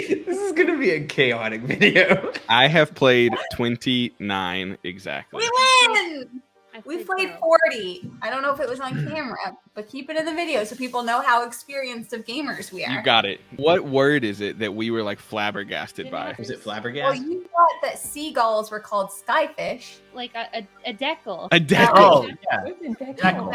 This is gonna be a chaotic video. I have played 29 exactly. We win! We played 40. I don't know if it was on camera, but keep it in the video so people know how experienced of gamers we are. You got it. What word is it that we were like flabbergasted by? Was it Well, flabbergasted? you thought that seagulls were called skyfish. Like a decal. A decal. Oh, yeah. Decal.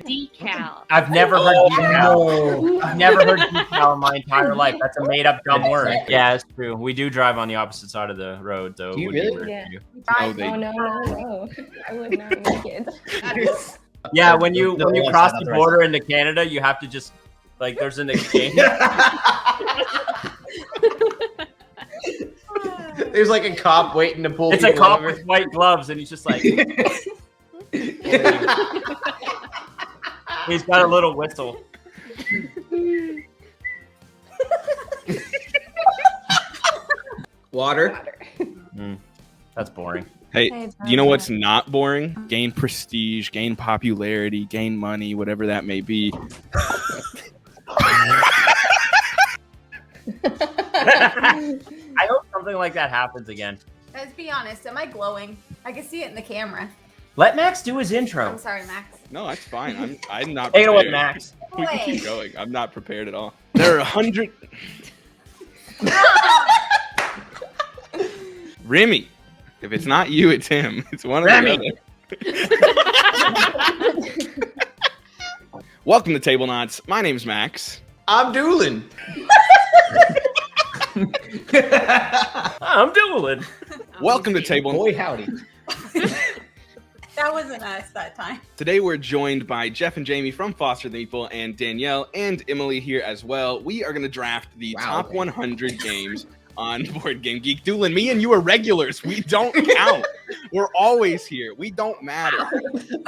Decal. I've never heard decal. no. I've never heard decal in my entire life. That's a made-up dumb word. Yeah, it's true. We do drive on the opposite side of the road, though. Do you Would be really? weird Yeah. to you. No, they- Oh no! I would not make it. Yeah, when you No, that's cross not the the right border into Canada, you have to just like there's an exchange. There's like a cop waiting to pull. It's a people cop over. with white gloves, and he's just like he's got a little whistle. Water. That's boring. Hey, you know what's not boring? Gain prestige, gain popularity, gain money, whatever that may be. I hope something like that happens again. Let's be honest. Am I glowing? I can see it in the camera. Let Max do his intro. I'm sorry, Max. No, that's fine. I'm not Take it away, prepared. Max. We can keep going. I'm not prepared at all. There are 100. Remy. If it's not you, it's him. It's one of Remy. the other. Welcome to Tablenauts. My name's Max. I'm Doolin. I'm dueling. Welcome to Table. Boy, howdy. That wasn't us that time. Today we're joined by Jeff and Jamie from Foster The Meeple and Danielle and Emily here as well. We are going to draft the top 100 games on Board Game Geek. Doolin, me and you are regulars. We don't count. We're always here. We don't matter.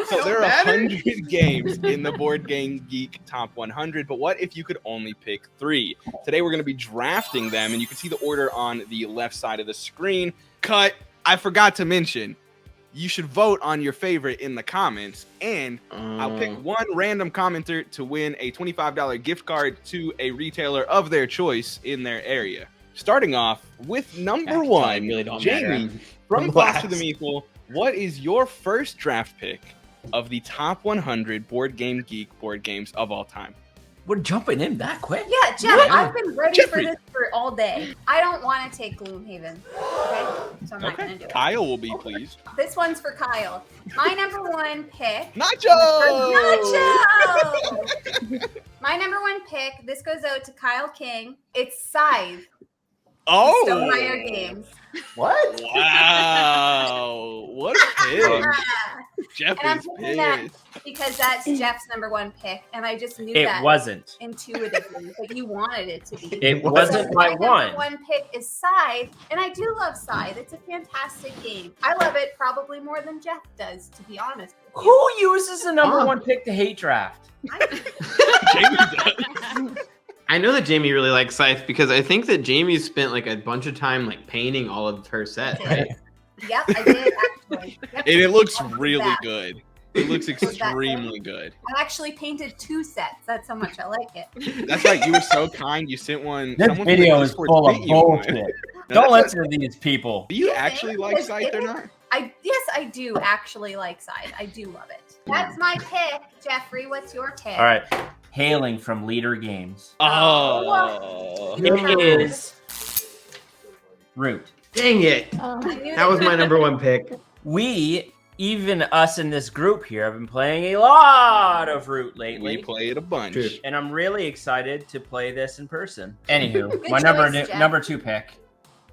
So there are 100 games in the Board Game Geek top 100, but what if you could only pick 3? Today we're going to be drafting them, and you can see the order on the left side of the screen. Cut. I forgot to mention, you should vote on your favorite in the comments, and I'll pick one random commenter to win a $25 gift card to a retailer of their choice in their area. Starting off with number 1, really don't Jamie matter. from Foster The Meeple. What is your first draft pick of the top 100 Board Game Geek board games of all time? We're jumping in that quick. Yeah, Jeff, I've been ready Jeffrey. for this for all day. I don't want to take Gloomhaven. Okay? So I'm not going to do it. Kyle will be pleased. This one's for Kyle. My number 1 pick. Nacho! Nacho! My number 1 pick, this goes out to Kyle King. It's Scythe. Oh! Stonemaier Games. What? Wow! What a pick! Jeff And I'm is picking that pissed. because that's Jeff's number 1 pick, and I just knew It that wasn't. intuitively, but you wanted it to be. It wasn't my number one. 1 pick is Scythe, and I do love Scythe. It's a fantastic game. I love it probably more than Jeff does, to be honest with you. Who uses the number 1 pick to hate draft? Jamie does. I know that Jamie really likes Scythe because I think that Jamie spent like a bunch of time like painting all of her set, right? Yep, I did actually. Yep. And it looks I'll do really that. good. It looks extremely good. I actually painted 2 sets. That's how much I like it. That's right. You were so kind. You sent one. This someone from video the is Discord full of sent you one. bullshit. No, Don't that's listen to these people. Do you actually like Scythe or not? Yes, I do actually like Scythe. I do love it. That's my pick. Jeffrey, what's your pick? All right. Hailing from Leader Games. Oh. It is Root. Dang it. I knew That was my number 1 pick. We, even us in this group here, have been playing a lot of Root lately. We played a bunch. True. And I'm really excited to play this in person. Anywho, Good my choice, Jeff. number 2 pick,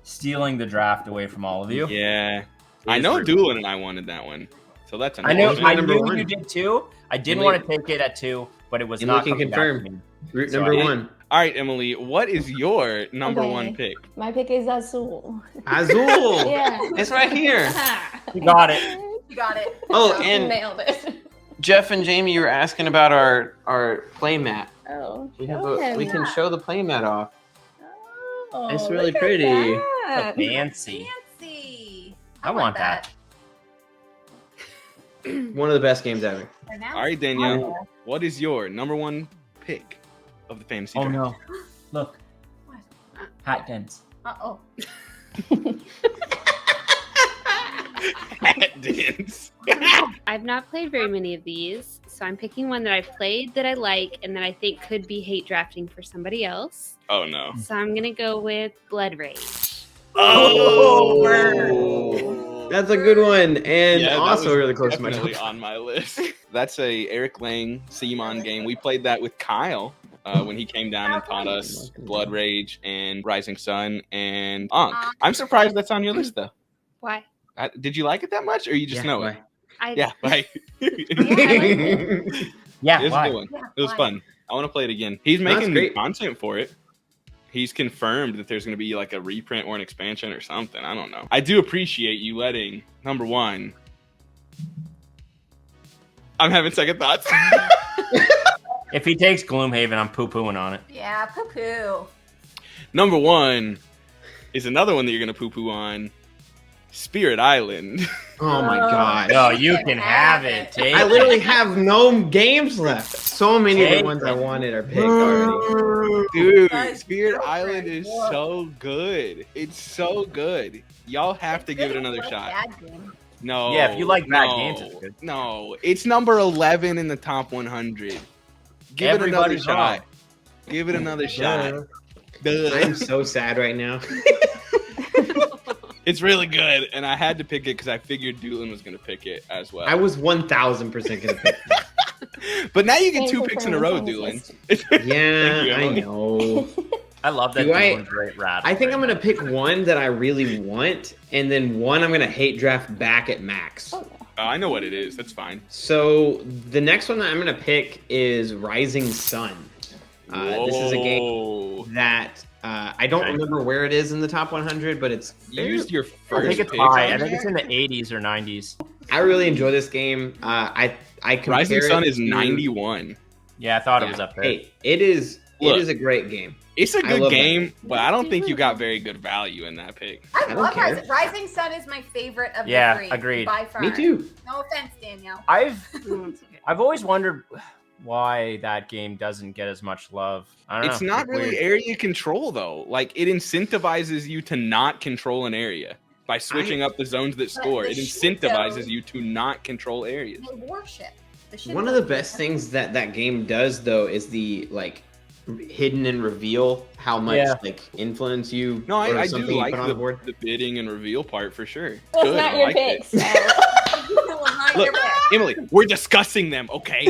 stealing the draft away from all of you. Yeah. I is know Root. Doolin and I wanted that one. So that's I knew, Who's my I number knew 1? you did too. I didn't Emily- want to take it at 2, but it was Emily not can coming confirm. back to me. Root So number I- 1. All right, Emily, what is your number Okay. 1 pick? My pick is Azul. Azul. Yeah. It's right here. You got it. You got it. Oh, and Nailed it. Jeff and Jamie, you were asking about our playmat. Oh. We have show him. we can show the playmat off. Oh, It's really look at pretty. that. Fancy. Fancy. I want that. One of the best games ever. For now. All right, Danielle, what is your number 1 pick of the fantasy Oh draft? no. Look. What? Hat dents. Uh-oh. Hat dance. I've not played very many of these, so I'm picking one that I've played that I like and that I think could be hate drafting for somebody else. Oh no. So I'm gonna go with Blood Rage. Oh, That's a good one, and yeah, that also was really close to my definitely top. on my list. That's a Eric Lang Simon game. We played that with Kyle when he came down and taught us Blood Rage and Rising Sun and Ankh. I'm surprised that's on your list though. Why? Did you like it that much, or you just know it? Yeah, right. Yeah, It was a why? good one. It was fun. I want to play it again. He's That's making new great. content for it. He's confirmed that there's going to be like a reprint or an expansion or something. I don't know. I do appreciate you letting, number one, I'm having second thoughts. If he takes Gloomhaven, I'm poo-pooing on it. Yeah, poo-poo. Number one is another one that you're going to poo-poo on, Spirit Island. Oh my god. No, you can have it. Take I it. literally have no games left. So many of Take the ones I it. wanted are picked already. Dude, Guys, Spirit you're Island right. is Whoa. so good. It's so good. Y'all have to give it another shot. No. Yeah, if you like bad no, games, it's good. No, it's number 11 in the top 100. Give Everybody's it another wrong. shot. Give it another shot. I'm so sad right now. It's really good, and I had to pick it because I figured Doolin was going to pick it as well. I was 1,000% gonna pick that. But now you get Thank two you picks for in a row, understanding Doolin. Yeah, you, I Emily. know. I love that Do I- Doolin great rat. I think I'm gonna pick one that I really want, and then one I'm gonna hate draft back at max. Oh, I know what it is. That's fine. So the next one that I'm gonna pick is Rising Sun. This is a game Whoa. that I don't Okay. remember where it is in the top 100, but it's. You used your I first think it's pick high. on I think it's that? in the 80s or 90s. I really enjoy this game. I compare Rising Sun it is to- 91. Yeah, I thought it was up there. Hey, it is. Look. It is a great game. It's a I good love game, but I don't think you got very good value in that pick. I don't love care. Rising Sun is my favorite of Yeah, the three. agreed. By far. Me too. No offense, Danielle. I've always wondered why that game doesn't get as much love. I don't It's know. not really weird. area control though. Like it incentivizes you to not control an area by switching up the zones that score. the It shit incentivizes zone- you to not control areas. They worship. The shit One of the zone. best things that game does, though, is the like hidden and reveal how much Yeah. like influence you. No, or I do something you like put on the board. the bidding and reveal part for sure. Well, Good, it's not I your like pick, it. so. Well, not Look, your pick. Emily, we're discussing them, okay?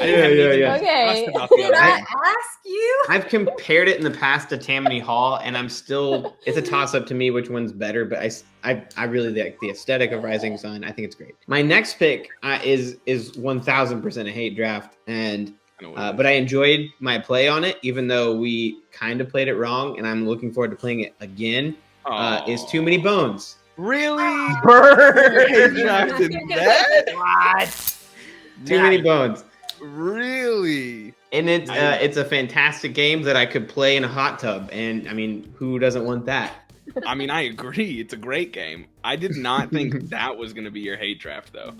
I didn't Yeah, have yeah, anything yeah. to discuss Okay. about the Did other I game. ask you? I've compared it in the past to Tammany Hall, and I'm still. It's a toss up to me which one's better, but I really like the aesthetic of Rising Sun. I think it's great. My next pick is 1,000% a hate draft, and I know what it but I enjoyed my play on it, even though we kind of played it wrong, and I'm looking forward to playing it again. Is Too Many Bones. Really? Bird. Hate drafted that? What? Too Many Bones. Really? And it's a fantastic game that I could play in a hot tub, and I mean, who doesn't want that? I mean, I agree. It's a great game. I did not think that was going to be your hate draft, though.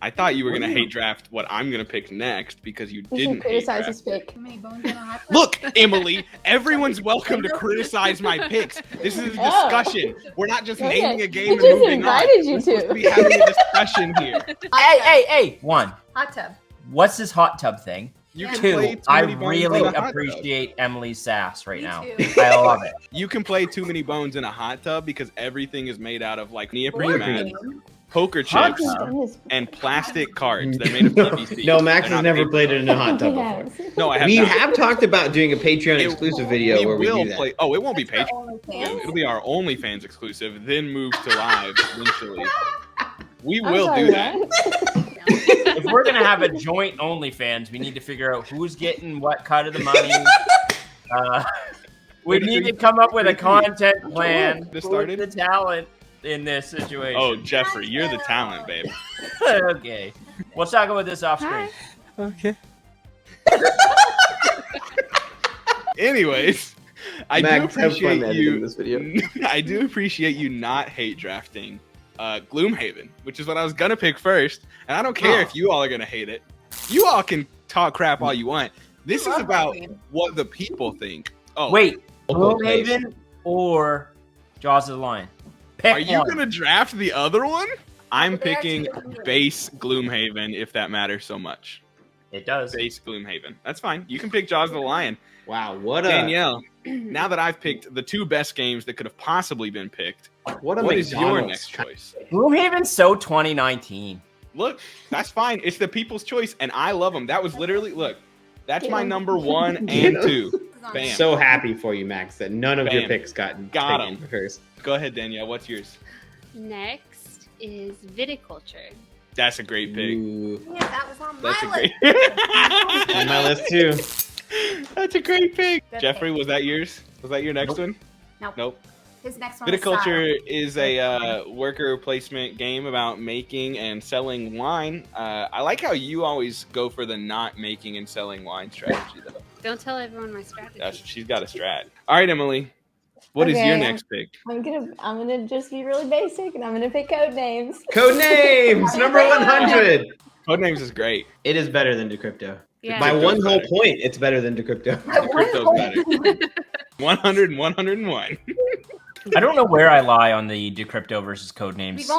I thought you were going to hate draft what I'm going to pick next because you You should didn't hate criticize draft. his pick. Too many bones in a hot tub? Look, Emily, everyone's welcome to criticize my picks. This is a discussion. We're not just Okay. naming a We game and just moving on. invited you We're supposed to to. be having a discussion here. Hey! One. Hot tub. What's this hot tub thing? You Yeah. can play Two, Too I Many Bones really in a hot tub. appreciate Emily's sass right Me now. too. I love it. You can play Too Many Bones in a hot tub because everything is made out of like neoprene Board mat, game. poker Hot chips, tub. and plastic cards. They're made of PVC. No, Max They're has not never paper. played it in a hot tub He before. has. No, I have We not. have talked about doing a Patreon It- exclusive video where we will do that. play. Oh, it won't be That's Patreon. for OnlyFans. It'll be our OnlyFans exclusive, then move to live eventually. We I'm will sorry, do that. Matt. If we're gonna have a joint OnlyFans, we need to figure out who's getting what cut of the money. We need to come up with a content plan. Just Who's started? the talent in this situation? Oh, Jeffrey, you're the talent, babe. Okay. We'll talk about this off screen. Okay. Anyways, I do Max, have fun appreciate editing you. this video. I do appreciate you not hate drafting Gloomhaven, which is what I was gonna pick first. And I don't care Oh. if you all are gonna hate it. You all can talk crap all you want. This is Love that about game. what the people think. Oh, Wait, Local place. Gloomhaven or Jaws of the Lion? Pick Are you one. gonna draft the other one? I'm They're picking actually different base Gloomhaven if that matters so much. It does. Base Gloomhaven. That's fine. You can pick Jaws of the Lion. Wow, what a Danielle, now that I've picked the two best games that could have possibly been picked, what a what is your McDonald's next choice? Gloomhaven's so 2019. Look, that's fine. It's the people's choice, and I love them. That was literally, look, that's my number 1 and 2. Bam. So happy for you, Max, that none of your Bam. picks got Got taken 'em. first. Go ahead, Danielle. What's yours? Next is viticulture. That's a great pick. Ooh, Yeah, that was on That's a my great. list. on my list too. That's a great pick. Good Jeffrey, pick. was that yours? Was that your next one? Nope. His next one was Viticulture Sodom. is a worker placement game about making and selling wine. I like how you always go for the not making and selling wine strategy, though. Don't tell everyone my strategy. She's got a strat. All right, Emily. What is your Okay. next pick? I'm gonna just be really basic, and I'm gonna pick code names. Code names number 100. Codenames is great. It is better than Decrypto. Yeah. By Decrypto's one whole better. point, it's better than Decrypto. Decrypto's better. 100 and 101. I don't know where I lie on the Decrypto versus Codenames. We've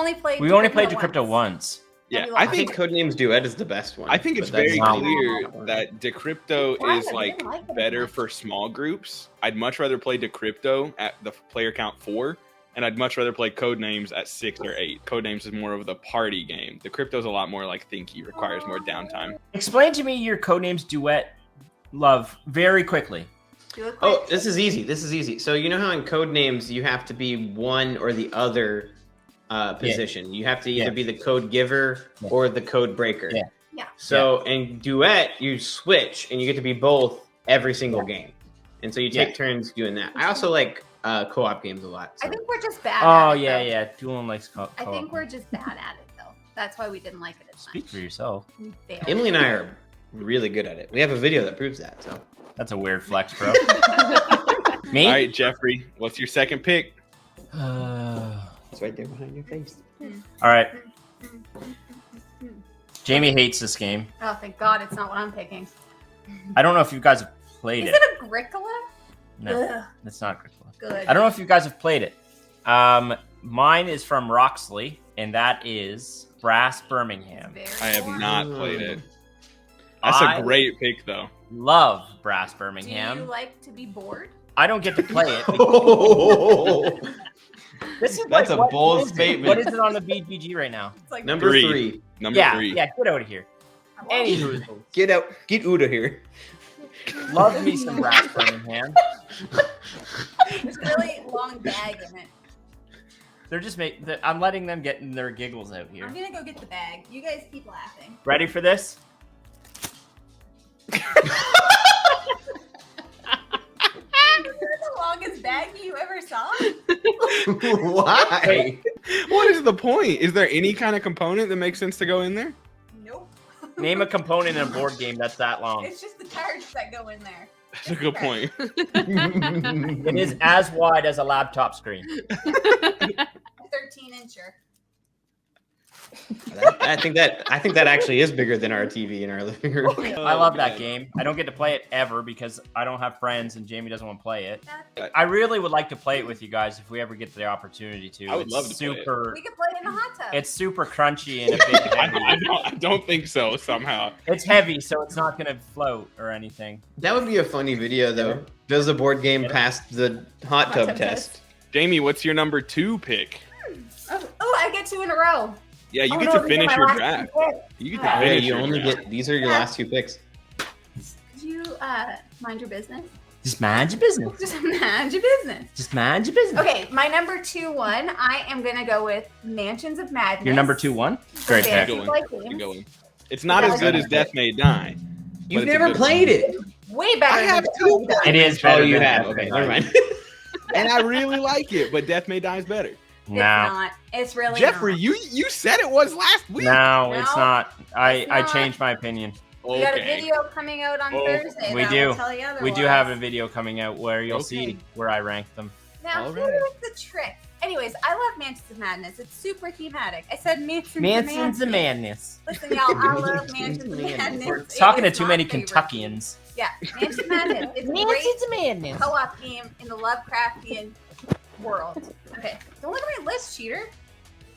only played Decrypto once. Yeah, Maybe I I think think Codenames Duet is the best one. I think it's but that's very not- clear that Decrypto Why? is I like didn't like it as better much. for small groups. I'd much rather play Decrypto at the player count 4, and I'd much rather play Codenames at 6 or 8. Codenames is more of the party game. Decrypto's a lot more like thinky, requires more downtime. Explain to me your Codenames duet love very quickly. Do a quick- Oh, this is easy. This is easy. So you know how in Codenames you have to be one or the other position. You have to either Yeah. be the code giver Yeah. or the code breaker. Yeah. Yeah. So in Duet, you switch and you get to be both every single game. And so you take Yeah. turns doing that. I also like co-op games a lot. I So. think we're just bad Oh at it. yeah, though. yeah. Dueling likes co-op. I think we're just bad at it though. That's why we didn't like it as Speak much. for yourself. We failed. Emily and I are really good at it. We have a video that proves that. So That's a weird flex, bro. Me? All right, Jeffrey, what's your second pick? it's right there behind your face. All right. Jamie hates this game. Oh, thank God, it's not what I'm picking. I don't know if you guys have played Is it. it Agricola? No, Ugh, it's not Agricola. good. I don't know if you guys have played it. Mine is from Roxley, and that is Brass Birmingham. It's I have very not boring. played it. That's I a great pick, though. love Brass Do Birmingham. you like to be bored? I don't get to play it. Oh, This is That's like, a what bold is it? statement. What is it on the BGG right now? It's like number 3. three. Number Yeah, 3. yeah, get out of here. Anywho, Get out. Get out of here. love me some Brass Birmingham. There's a really long bag in it. They're just I'm letting them get in their giggles out here. I'm gonna go get the bag. You guys keep laughing. Ready for this? That's the longest bag you ever saw. Why? What is the point? Is there any kind of component that makes sense to go in there? Nope. Name a component in a board game that's that long. It's just the cards that go in there. That's a good point. It is as wide as a laptop screen. 13-incher. I think that actually is bigger than our TV in our living room. I love that game. I don't get to play it ever because I don't have friends and Jamie doesn't want to play it. I really would like to play it with you guys if we ever get the opportunity to. I would It's love to play it. super. We could play it in a hot tub. It's super crunchy and a bit heavy. I don't think so, somehow. It's heavy, so it's not going to float or anything. That would be a funny video, though. Does a board game pass the hot tub test? Jamie, what's your number 2 pick? Oh, I get 2 in a row. Yeah, you Oh, get no, to these are finish my your last draft. two picks. You get Yeah, to finish you your only draft. get these are your last 2 picks. Could you mind your business? Just mind your business. Just mind your business. Just mind your business. Okay, my number 2-1, I am gonna go with Mansions of Madness. Your number 2-1? Great Yeah. pick. Good Like one. games. Keep going. It's not as good as Death May Die. You've it's a never good played it. Way better I have than too. It is Oh, better you than have. Death Okay, May never Die. mind. And I really like it, but Death May Die is better. It's No. not. It's really Jeffrey, not. you said it was last week. No, it's No, not. I not. changed my opinion. We got a Okay. video coming out on Oh, Thursday. we that do. will tell you We do otherwise. have a video coming out where you'll Okay. see where I rank them. Now, All here's right. the trick. Anyways, I love Mansions of Madness. It's super thematic. I said Mansions of Madness. Listen, y'all, I love Mansions of Madness. We're talking to It is too my many favorite Kentuckians. game. Yeah, Mansions of Madness. It's a Mansions of great Madness. co-op game in the Lovecraftian world. Okay, don't look at my list, cheater.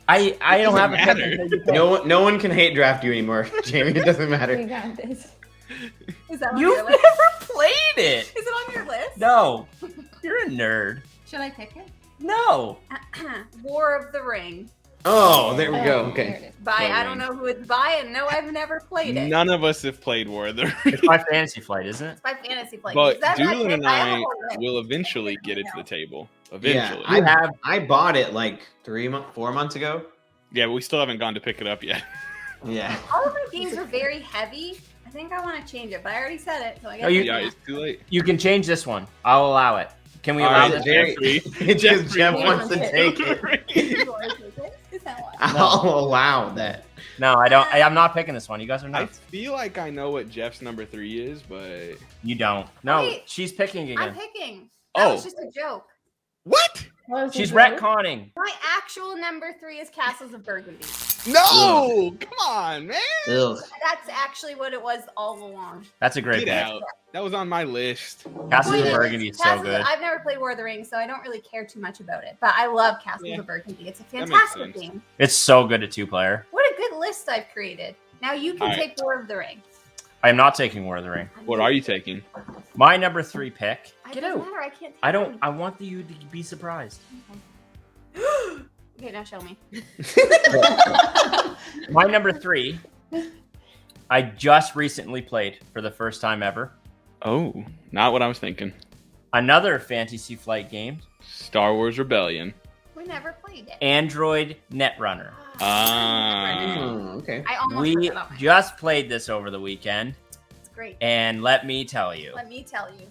I don't have a matter. No one can hate draft you anymore, Jamie. It doesn't We matter. got this. Is that on You've your never list? played it. Is it on your list? No, you're a nerd. Should I pick it? No. War of the Ring. Oh, there we go. There Okay. it is. By The I don't Ring. know who it's by, and no, I've never played it. None of us have played War of the Ring. It's my fantasy flight, isn't it? It's by Fantasy Flight. But Is that my Doolin pick? and have I a whole list. will eventually get it to the table. Yeah, Eventually. I bought it like 4 months ago. Yeah, but we still haven't gone to pick it up yet. Yeah. All of my games are very heavy. I think I want to change it, but I already said it, so I guess. Oh, you- Yeah, it's too late. You can change this one. I'll allow it. Can we All allow right, this? Jerry- Jeffrey. It's just Jeffrey Jeff wants wants to take it. Is that one? I'll allow that. No, I don't. I'm not picking this one. You guys are I not. feel like I know what Jeff's number 3 is, but You don't. No, Wait. she's picking I'm again. picking. That was Oh. just a joke. what? What was She's the joke? retconning. My actual number 3 is Castles of Burgundy. No! Come on, man. Ugh. That's actually what it was all along. That's a great Get pick. out. That was on my list. Castles Wait, of Burgundy is so Castles- good. I've never played War of the Rings, so I don't really care too much about it. But I love Castles Yeah. of Burgundy. It's a That makes fantastic sense. game. It's so good at 2-player. What a good list I've created. Now you can All right. take War of the Rings. I am not taking War of the Ring. What are you taking? My number 3 pick. It Get doesn't out. matter. I can't. I don't. I want you to be surprised. Okay, now show me. My number 3. I just recently played for the first time ever. Oh, not what I was thinking. Another Fantasy Flight game. Star Wars Rebellion. We never played it. Android Netrunner. Ah. Oh, okay. I almost We put it on my just played this over the weekend, It's great. and let me tell you, Let me tell you,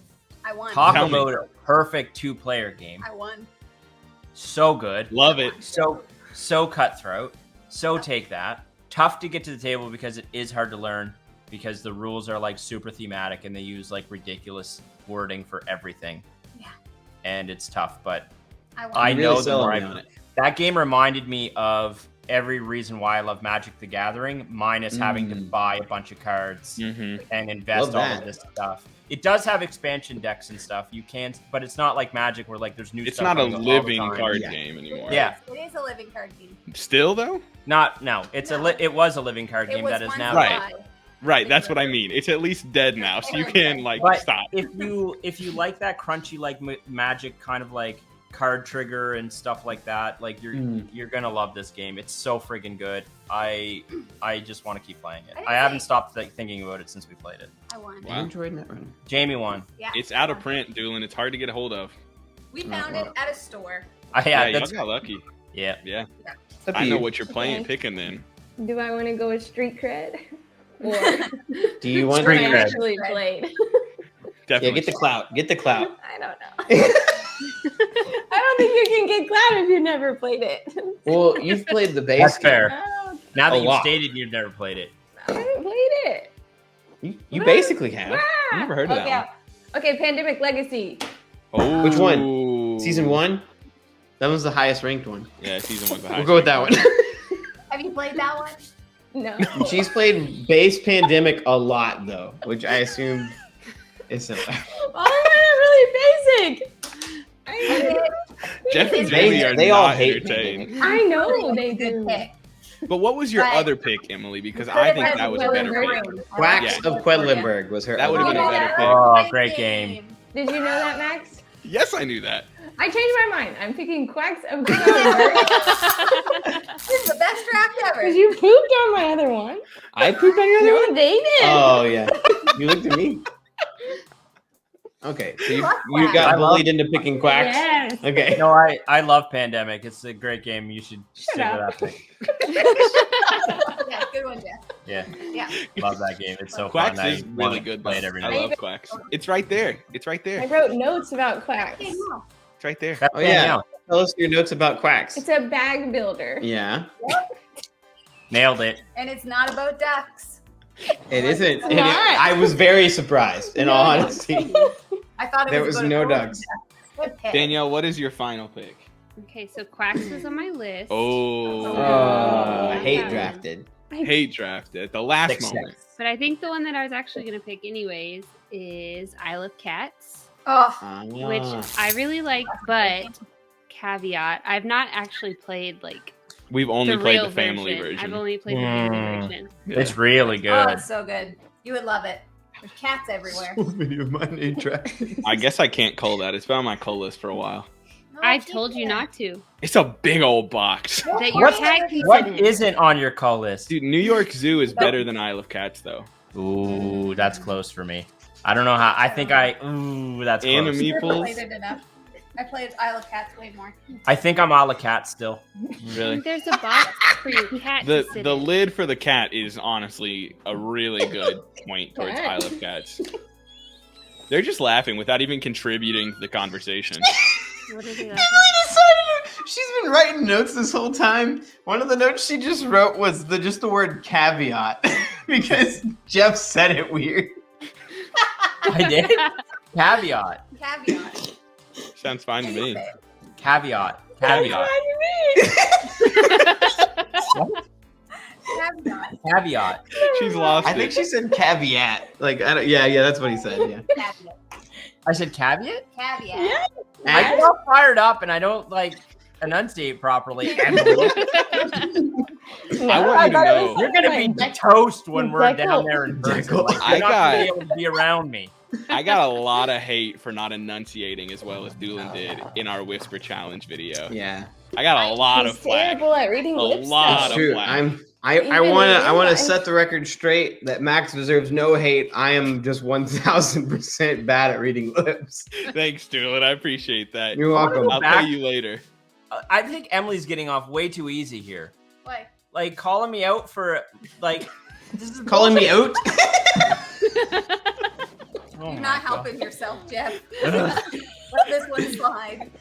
I won. talk Tell me. about a perfect 2-player game. I won. So good, Love it. so cutthroat, so take that. Tough to get to the table because it is hard to learn because the rules are like super thematic and they use like ridiculous wording for everything. Yeah. And it's tough, but I won. I Really know the selling more me on it. that game reminded me of every reason why I love Magic the Gathering, minus having to buy a bunch of cards Mm-hmm. and invest Love all that. of this stuff. It does have expansion decks and stuff. You can, but it's not like Magic where like there's new It's stuff. not a coming all the living time. card Yeah. game anymore. Yeah. It is a living card game. Still though? No, it's No. it was a living card It game was that is once now Right. alive. Right, that's what I mean. It's at least dead now, so you can like But stop. if you like that crunchy like Magic kind of like card trigger and stuff like that, like you're gonna love this game. It's so friggin' good. I just want to keep playing it. I didn't I haven't say- stopped thinking about it since we played it. I won. Wow. Android Netrunner. Jamie won. Yeah. It's out of print, Doolin. It's hard to get a hold of. We found it at a store. Yeah, Yeah, y'all that's got lucky. yeah. Yeah. Up to I know you. what you're playing, Okay. picking then. Do I want to go with street cred? Or Do you want Street I cred. actually played? Yeah, Definitely. get the clout. Get the clout. I don't know. I don't think you can get clout if you never played it. Well, you've played the base. That's game. fair. Oh, Now A that you've lot. stated you've never played it. I haven't played it. You basically have. Ah, never heard of that okay. Okay, Pandemic Legacy. Oh. Which one? Season 1? That was the highest ranked one. Yeah, season 1's the We'll highest. go with that one. Have you played that one? No. She's played base Pandemic a lot though, which I assume is similar. All of them are really basic. Jeff and They- Jamie are they all not hate entertained. Pandemic. I know they Good do. pick. But what was your But- other pick, Emily? Because You I could've think had that was a better Quedlinburg. pick. Quacks Yeah. of Quedlinburg was her. That would've other been a one. better pick. Oh, great game. Did you know that, Max? Yes, I knew that. I changed my mind. I'm picking Quacks of Quedlinburg This is the best draft ever. because you pooped on my other one. I pooped on your other one? No, they did. Oh yeah. You looked at me. Okay, so you love got Quacks. bullied into picking Quacks. Yes. Okay. No, I love Pandemic. It's a great game. You should stick with up. that pick. Yeah, good one, Jeff. Yeah, Yeah. love that game. It's so Quacks fun. is I really wanna good. Play it though. every I night. love Quacks. It's right there. It's right I there. wrote notes about Quacks. Okay, no. It's right there. That's Oh, yeah. Danielle. Tell us your notes about Quacks. It's a bag builder. Yeah. Nailed it. And it's not about ducks. It isn't. It's and not. I was very surprised, in all honesty. I thought it There was was about no a girl ducks. with ducks. Good pick. Danielle, what is your final pick? Okay, so Quacks was on my list. Oh, hate drafted. hate drafted at the last 6-6. moment. But I think the one that I was actually going to pick anyways is Isle of Cats, Oh, which I really like, but caveat, I've not actually played like We've only the played real the family I've version. only played the family version. It's really good. oh, it's so good. You would love it. There's cats everywhere. Many of mine hate drafted. I guess I can't cull that. It's been on my cull list for a while. No, I keep told you it. not to. It's a big old box. That your What- cat can What sit in. isn't on your call list? Dude, New York Zoo is better than Isle of Cats, though. Ooh, that's close for me. I don't know how. I think ooh, that's And a close. Never Meeples? played it enough. I played Isle of Cats way more. I think I'm a la cat still. Really? There's a box for your cat to sit The in. lid for the cat is honestly a really good point towards What? Isle of Cats. They're just laughing without even contributing to the conversation. What are they like? Emily decided she's been writing notes this whole time. One of the notes she just wrote was just the word caveat because Jeff said it weird. I did. Caveat. Caveat. Sounds fine to me. Caveat. Caveat. Caveat. Caveat. She's lost I think it. she said caveat. Like, I don't, yeah, that's what he said. Yeah. Caveat. I said caveat? Caveat. Yeah. I get all fired up and I don't like enunciate properly. Emily. I want you to know. You're gonna be toast when we're down there in person. Deckle. Like, I you're not gonna got- be able to be around me. I got a lot of hate for not enunciating as well as Doolin did in our Whisper Challenge video. Yeah. I got a lot of He's flack. terrible at reading A lip lot stuff. of True. flack. I Even wanna realize- set the record straight that Max deserves no hate. I am just 1000% bad at reading lips. Thanks, Doolin. I appreciate that. You're welcome. I'll back. pay you later. I think Emily's getting off way too easy here. What? Like calling me out for like this is Calling me out? Oh You're my not God. helping yourself, Jeff. Let this one slide.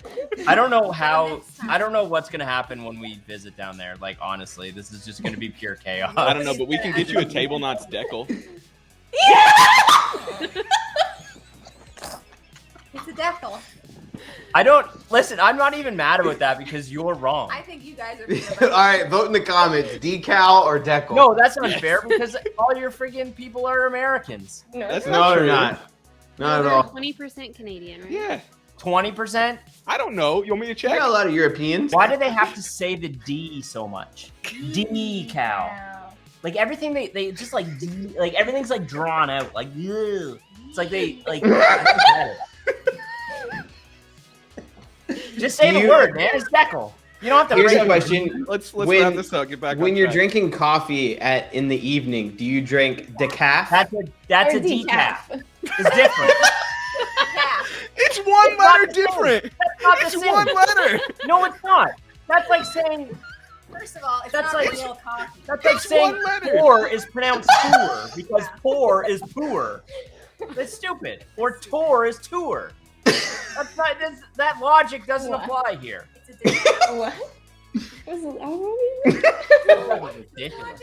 I don't know how. Next time. I don't know what's gonna happen when we visit down there. Like honestly, this is just gonna be pure chaos. I don't know, but we can get you a Tablenauts decal. It's a decal. I don't listen. I'm not even mad about that because you're wrong. I think you guys are being All right, vote in the comments. Decal or decal? No, that's unfair because all your freaking people are Americans. No, That's it's No, not they're true. not. Not at all. 20% Canadian, right? Yeah. 20%. I don't know. You want me to We check? got a lot of Europeans. Why do they have to say the D so much? Decal. Like everything they just like like everything's like drawn out. Like ugh. It's like they like. Just say the You- word, man. It's decal. You don't have to. Here's write a it. question. Let's When- wrap this up. Get back. When on you're track. drinking coffee in the evening, do you drink decaf? That's Or a decaf. It's different. Yeah. It's one It's not letter the same. different. That's not the It's same. one letter. No, it's not. That's like saying First of all, it's That's not like- real coffee. that's like It's saying one letter. poor is pronounced poor because poor is poor. That's stupid. Or tour is tour. That's not. That logic doesn't What? apply here. It's a decal. What? Was it That's ridiculous.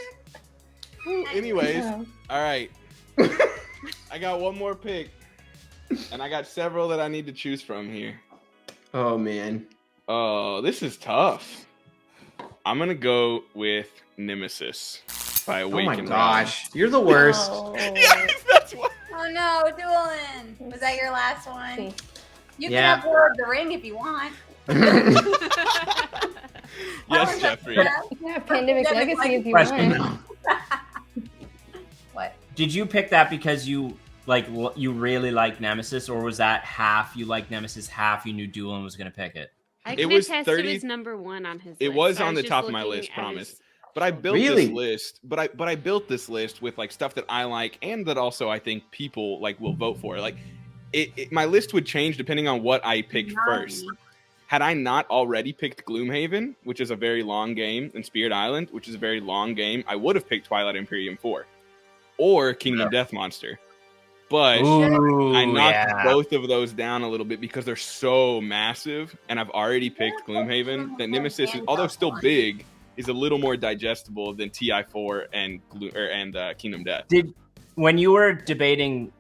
Anyways, Oh. all right. I got one more pick, and I got several that I need to choose from here. Oh man. Oh, this is tough. I'm gonna go with Nemesis by Oh Awaken my Realms. gosh. You're the worst. Oh. Yes, that's what. Oh no, Doolin. Was that your last one? See. You Yeah. can have Lord of the Ring if you want. Yes, Jeffrey. Yeah, Pandemic Pandemic Legacy if you Question. want. What? Did you pick that because you you really like Nemesis, or was that half you like Nemesis, half you knew Doolin was gonna pick it? I It can was attest 30 it was number one on his It list. was so I on the just top of my looking list, at promise. his- But I built Really? this list. But I built this list with like stuff that I like and that also I think people like will vote for. Like my list would change depending on what I picked first. Had I not already picked Gloomhaven, which is a very long game, and Spirit Island, which is a very long game, I would have picked Twilight Imperium 4 or Kingdom Death Monster. But I knocked both of those down a little bit because they're so massive, and I've already picked Gloomhaven. That Nemesis, although still big, is a little more digestible than TI4 and Kingdom Death. When you were debating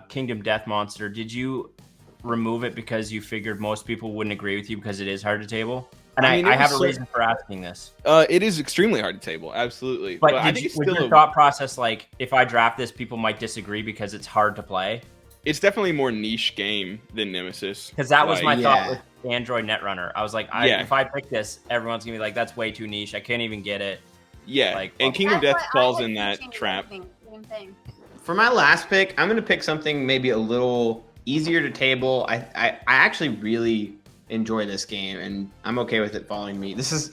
Kingdom Death Monster, did you remove it because you figured most people wouldn't agree with you because it is hard to table? And I mean, I have a reason for asking this. It is extremely hard to table, absolutely. But I think it's was still your thought process like, if I draft this, people might disagree because it's hard to play? It's definitely a more niche game than Nemesis. Because that was my Like, thought with Android Netrunner. I was like, Yeah. if I pick this, everyone's gonna be like, that's way too niche. I can't even get it. Yeah, Like, and Kingdom That's Death why I falls had in that Same trap. thing, Same thing. For my last pick, I'm gonna pick something maybe a little easier to table. I actually really enjoy this game, and I'm okay with it following me. This is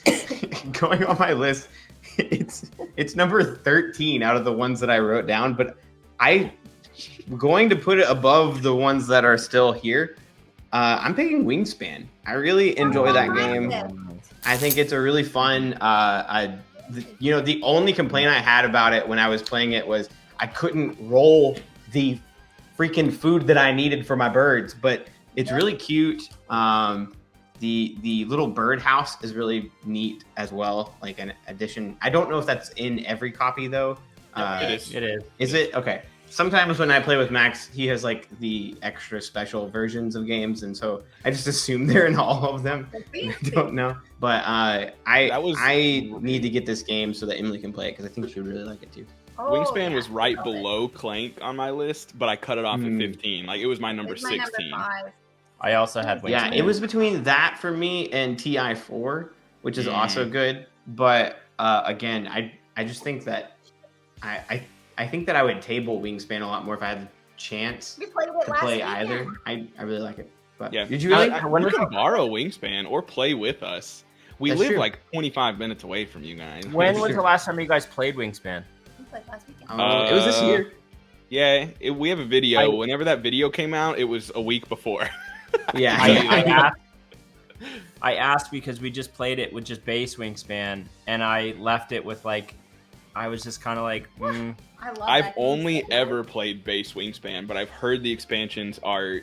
going on my list. It's number 13 out of the ones that I wrote down, but I'm going to put it above the ones that are still here. I'm picking Wingspan. I really enjoy that game. I think it's a really fun. The only complaint I had about it when I was playing it was I couldn't roll the freaking food that I needed for my birds, but it's really cute. The little birdhouse is really neat as well, like an addition. I don't know if that's in every copy though. It is. It is. Is it? Okay. Sometimes when I play with Max, he has like the extra special versions of games, and so I just assume they're in all of them. I don't know, but I need to get this game so that Emily can play it because I think she would really like it too. Wingspan was right below Clank on my list, but I cut it off at 15. Like it was my number It's my 16. number 5. I also had Wingspan. Yeah, it was between that for me and TI4, which is also good. But again, I just think that I think that I would table Wingspan a lot more if I had the chance We played it to last play weekend. either. I really like it. But Yeah. did you really? You can borrow Wingspan or play with us. We That's live true. like 25 minutes away from you guys. When was Sure. the last time you guys played Wingspan? We played last weekend. It was this year. Yeah, we have a video. Whenever that video came out, it was a week before. Yeah. I asked because we just played it with just base Wingspan, and I left it with like, I was just kind of like, I love I've that only game. ever played base Wingspan, but I've heard the expansions are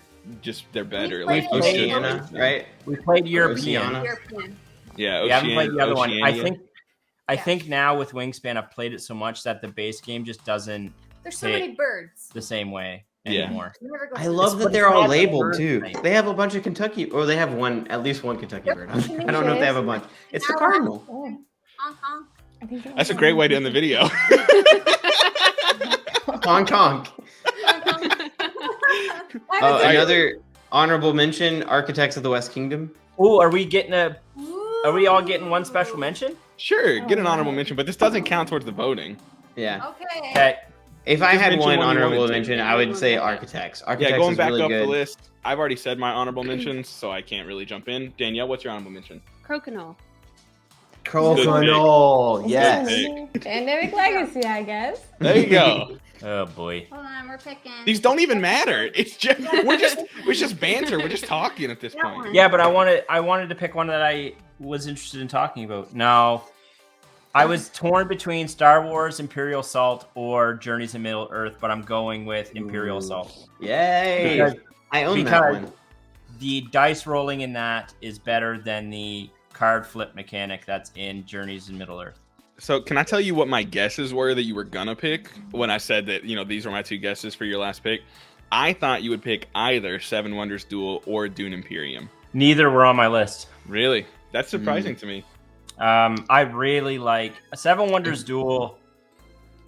they're better. played Like Oceana, right? we played European. Oceana. European. Yeah, We haven't played the other one. I Oceania. think now with Wingspan, I've played it so much that the base game just doesn't There's so Hey. many birds. the same way Yeah. anymore. You never go I to love the- that they're all not the labeled bird too. thing. They have a bunch of Kentucky, or they have at least one Kentucky bird. I don't know if they have a bunch. It's the Owl. cardinal. Honk, honk. I think it That's a was great way to end the video. Honk honk. I was like, Another honorable mention: Architects of the West Kingdom. Oh, are we getting Are we all ooh. getting one special mention? Sure, get an Oh, honorable right. mention, but this doesn't count towards the voting. Yeah. Okay. Okay. If I Just had mention one one you honorable wanted to. mention, I would say Architects. Architects Yeah, going is back really up good. the list, I've already said my honorable mentions, so I can't really jump in. Danielle, what's your honorable mention? Crokinole. Crokinole, It's yes. Good Pandemic Legacy, I guess. There you go. Oh boy. Hold on, we're picking. These don't even matter. It's just banter. We're just talking at this That point. one. Yeah, but I wanted to pick one that I was interested in talking about. Now, I was torn between Star Wars Imperial Assault or Journeys in Middle Earth, but I'm going with Imperial Ooh. Assault. Yay! Because- I own that because- one. The dice rolling in that is better than the card flip mechanic that's in Journeys in Middle Earth. So can I tell you what my guesses were that you were gonna pick when I said that, these were my two guesses for your last pick? I thought you would pick either Seven Wonders Duel or Dune Imperium. Neither were on my list. Really? That's surprising to me. I really like Seven Wonders Duel.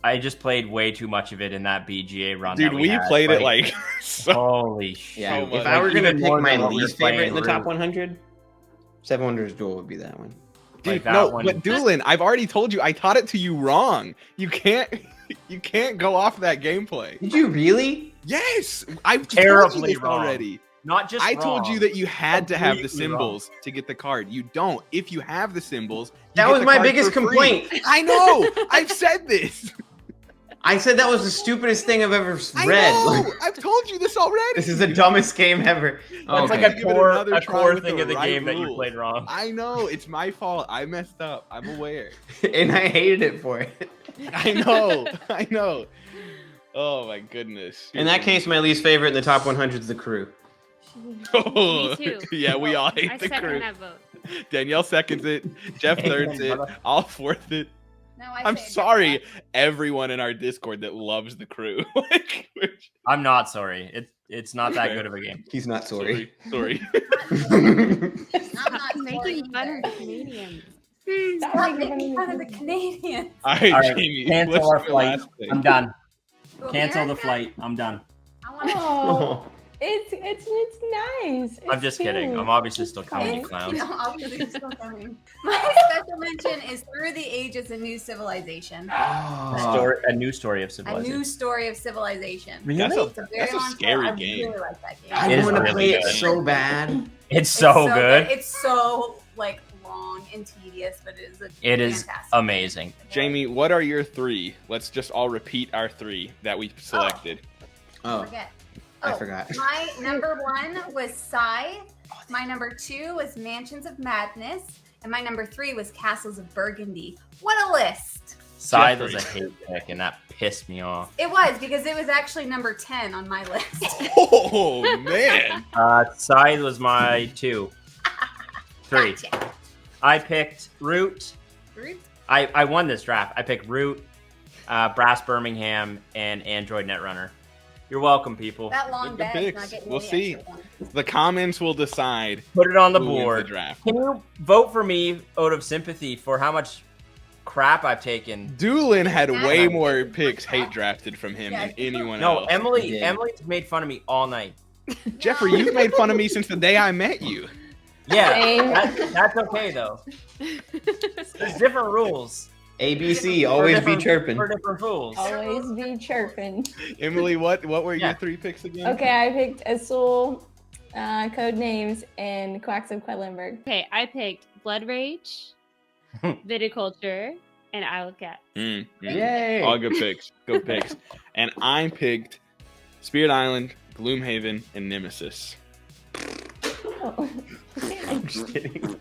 I just played way too much of it in that BGA run. Dude, that we had. played it like so Holy shit! Yeah, much. if I were Like, gonna even pick more my than what we were least favorite playing in the top Root. 100, Seven Wonders Duel would be that one. Dude, Like that no, one. but Doolin, I've already told you I taught it to you wrong. You can't go off that gameplay. Did you really? Yes, I've told you Terribly this wrong. already. Not just I told you wrong. that you had to have the Completely symbols to get the card. You don't. If you have the symbols, you That get was the my card biggest for free. complaint. I know. I've said this. I said that was the stupidest thing I've ever I read. know. I've told you this already. This is the dumbest game ever. That's Okay. like Give it a core, another a try core with thing the of the right game that you rules. played wrong. I know. It's my fault. I messed up. I'm aware. And I hated it for it. I know. I know. Oh my goodness. In that case, my least favorite in the top 100 is The Crew. Oh, Me too. yeah, we all I hate the second crew. that vote. Danielle seconds it. Jeff thirds it. I'll fourth it. No, I I'm say it. sorry, everyone in our Discord that loves the crew. Like, I'm not sorry. It's not that good of a game. He's not sorry. Sorry. I'm not Making fun sorry of the Canadians. Stop making fun of the Canadians. All right, All right, Jamie. cancel what's our your flight. last pick? I'm done. Well, Cancel the America, flight. I'm done. I want to. Oh, it's nice. I'm It's just kidding. cute. I'm obviously still coming, you It's clowns. Obviously you're still coming. My special mention is Through the Ages: A New Civilization. A new story of A civilization. new story of civilization. Really? It's a very That's a long scary story. game. I really like that game. I It is want to really play it good. so bad. It's so good. It's so like long and tedious, but It is fantastic. amazing. Jamie, what are your 3? Let's just all repeat our 3 that we selected. Oh, Forget. I forgot. My number 1 was Scythe. My number 2 was Mansions of Madness. And my number 3 was Castles of Burgundy. What a list! Scythe was a Jeffrey. hate pick, and that pissed me off. It was because it was actually number 10 on my list. Oh, man. Scythe was my 2. 3. Gotcha. I picked Root. Root? I won this draft. I picked Root, Brass Birmingham, and Android Netrunner. You're welcome, people. That long Good bag picks. not getting We'll any see. extra ones. The comments will decide Put it on the who wins board. the draft. Can you vote for me out of sympathy for how much crap I've taken? Doolin had Yeah. way more picks hate drafted from him Yeah. than anyone No, else. He Emily's did. made fun of me all night. Jeffrey, you've made fun of me since the day I met you. Yeah, Same. that's okay though. There's different rules. ABC, for always be different- chirping. for different rules. Always be chirping. Emily, what were your Yeah. 3 picks again? Okay, I picked Azul, Code Names, and Quacks of Quedlinburg. Okay, I picked Blood Rage, Viticulture, and Isle Cat. Yay! All good picks. Good picks. And I picked Spirit Island, Gloomhaven, and Nemesis. Oh. I'm just kidding.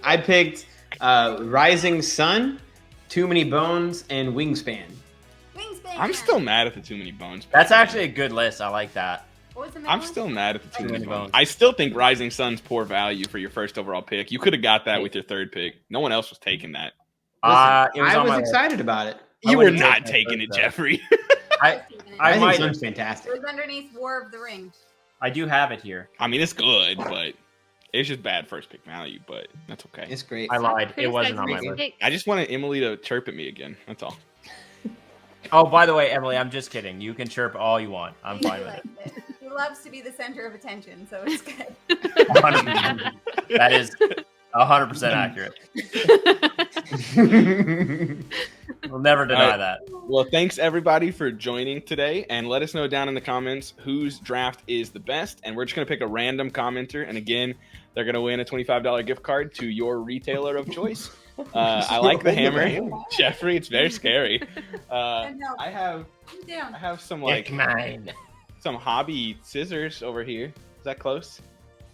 I picked Rising Sun, Too Many Bones, and Wingspan. Wingspan. I'm still mad at the Too Many Bones. pick. That's actually a good list. I like that. What was the main I'm one? still mad at the Too Many Bones. Bones. I still think Rising Sun's poor value for your first overall pick. You could have got that with your 3rd pick. No one else was taking that. It was I on was my list. excited about it. I You were wouldn't not take that taking it, first, though. Jeffrey. I Rising might Sun's have. fantastic. It was underneath War of the Ring. I do have it here. I mean, it's good, but it's just bad first pick value, but that's okay. It's great. I lied. It wasn't on my Criticize list. picks. I just wanted Emily to chirp at me again. That's all. Oh, by the way, Emily, I'm just kidding. You can chirp all you want. I'm He fine with likes it. He loves to be the center of attention, so it's good. it. 100%. That is 100% accurate. We'll never deny that. Well, thanks everybody for joining today, and let us know down in the comments whose draft is the best. And we're just gonna pick a random commenter, and again, they're gonna win a $25 gift card to your retailer of choice. I like the hammer, Jeffrey. It's very scary. I have Down. some like mine. some hobby scissors over here. Is that close?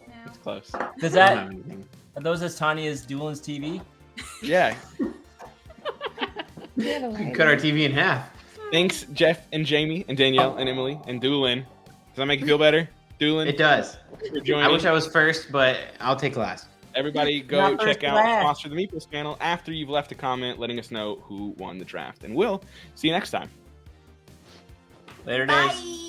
No. It's close. Does I don't that have anything. are those as tiny as Doolin's TV? Yeah. You can cut our TV in half. Thanks, Jeff and Jamie and Danielle and Emily and Doolin. Does that make you feel better, Doolin? It does. For joining. I wish I was first, but I'll take last. Everybody go Not first, check out last. Foster The Meeple's channel after you've left a comment letting us know who won the draft. And we'll see you next time. Later days. Bye.